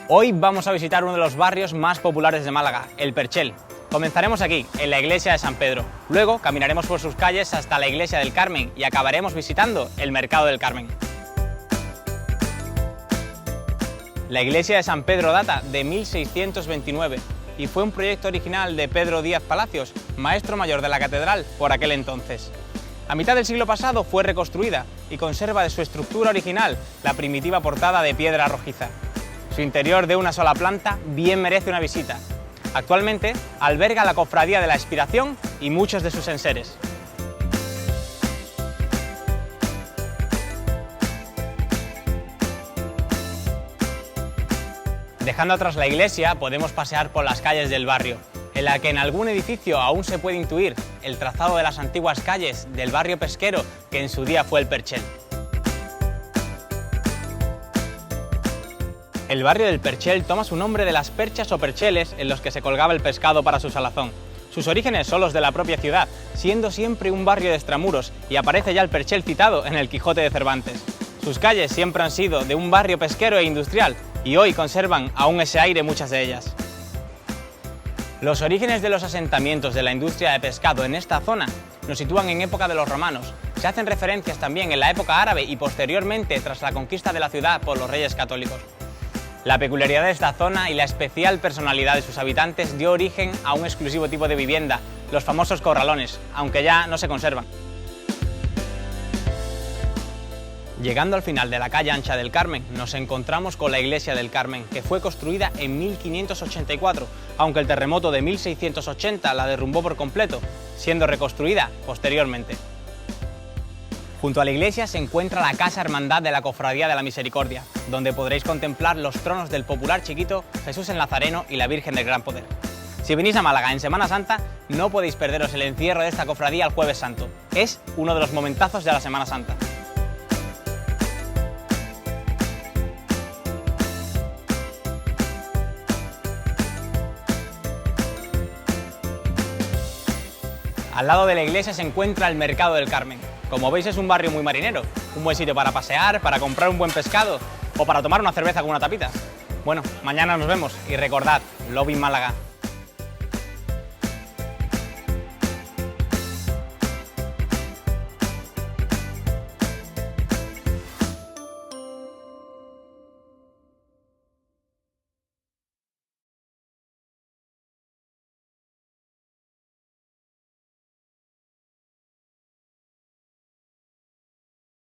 Hoy vamos a visitar uno de los barrios más populares de Málaga, El Perchel. Comenzaremos aquí, en la iglesia de San Pedro. Luego caminaremos por sus calles hasta la iglesia del Carmen y acabaremos visitando el mercado del Carmen. La iglesia de San Pedro data de 1629 y fue un proyecto original de Pedro Díaz Palacios, maestro mayor de la catedral por aquel entonces. A mitad del siglo pasado fue reconstruida y conserva de su estructura original la primitiva portada de piedra rojiza. Su interior de una sola planta bien merece una visita. Actualmente alberga la Cofradía de la Expiración y muchos de sus enseres. Dejando atrás la iglesia, podemos pasear por las calles del barrio, en la que en algún edificio aún se puede intuir el trazado de las antiguas calles del barrio pesquero que en su día fue el Perchel. El barrio del Perchel toma su nombre de las perchas o percheles en los que se colgaba el pescado para su salazón. Sus orígenes son los de la propia ciudad, siendo siempre un barrio de extramuros, y aparece ya el Perchel citado en el Quijote de Cervantes. Sus calles siempre han sido de un barrio pesquero e industrial, y hoy conservan aún ese aire muchas de ellas. Los orígenes de los asentamientos de la industria de pescado en esta zona nos sitúan en época de los romanos. Se hacen referencias también en la época árabe y posteriormente tras la conquista de la ciudad por los reyes católicos. La peculiaridad de esta zona y la especial personalidad de sus habitantes dio origen a un exclusivo tipo de vivienda, los famosos corralones, aunque ya no se conservan. Llegando al final de la calle ancha del Carmen, nos encontramos con la iglesia del Carmen, que fue construida en 1584, aunque el terremoto de 1680 la derrumbó por completo, siendo reconstruida posteriormente. Junto a la iglesia se encuentra la Casa Hermandad de la Cofradía de la Misericordia, donde podréis contemplar los tronos del popular chiquito Jesús el Nazareno y la Virgen del Gran Poder. Si venís a Málaga en Semana Santa, no podéis perderos el encierro de esta cofradía el Jueves Santo. Es uno de los momentazos de la Semana Santa. Al lado de la iglesia se encuentra el Mercado del Carmen. Como veis, es un barrio muy marinero, un buen sitio para pasear, para comprar un buen pescado o para tomar una cerveza con una tapita. Bueno, mañana nos vemos y recordad, Lobby Málaga.